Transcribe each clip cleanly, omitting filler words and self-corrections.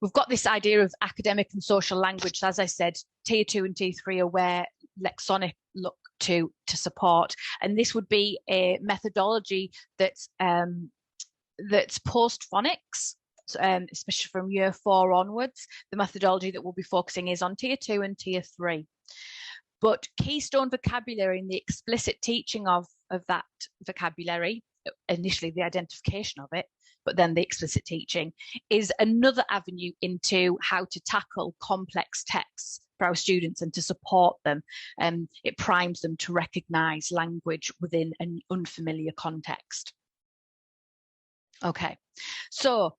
we've got this idea of academic and social language. So as I said, tier 2 and tier 3 are where Lexonic look to support, and this would be a methodology that's post phonics, especially from year 4 onwards. The methodology that we'll be focusing is on tier 2 and tier 3. But keystone vocabulary and the explicit teaching of that vocabulary, initially the identification of it, but then the explicit teaching, is another avenue into how to tackle complex texts for our students and to support them. It primes them to recognise language within an unfamiliar context. Okay, so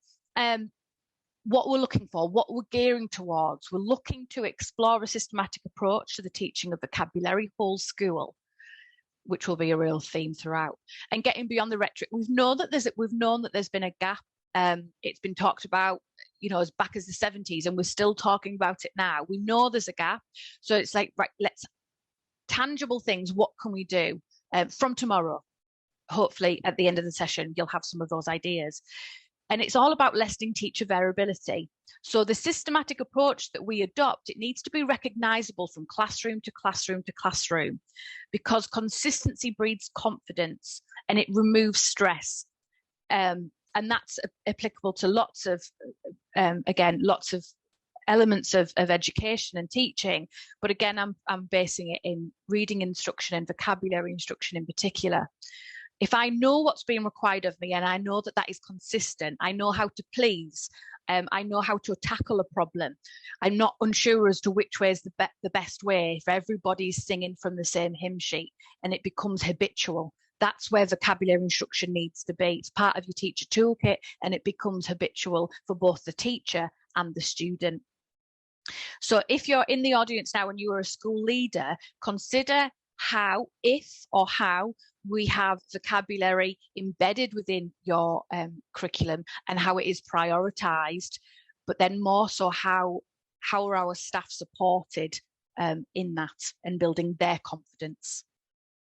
what we're looking for, what we're gearing towards, we're looking to explore a systematic approach to the teaching of vocabulary whole school, which will be a real theme throughout, and getting beyond the rhetoric. We've known that there's been a gap. It's been talked about, as back as the 70s, and we're still talking about it now. We know there's a gap, so it's like, right, let's tangible things. What can we do from tomorrow? Hopefully, at the end of the session, you'll have some of those ideas. And it's all about lessening teacher variability. So the systematic approach that we adopt, it needs to be recognisable from classroom to classroom to classroom, because consistency breeds confidence and it removes stress. And that's applicable to lots of elements of education and teaching. But again, I'm basing it in reading instruction and vocabulary instruction in particular. If I know what's being required of me and I know that that is consistent, I know how to please, I know how to tackle a problem, I'm not unsure as to which way is the best way if everybody's singing from the same hymn sheet and it becomes habitual. That's where vocabulary instruction needs to be. It's part of your teacher toolkit and it becomes habitual for both the teacher and the student. So if you're in the audience now and you are a school leader, consider how we have vocabulary embedded within your curriculum and how it is prioritised, but then more so how are our staff supported in that and building their confidence.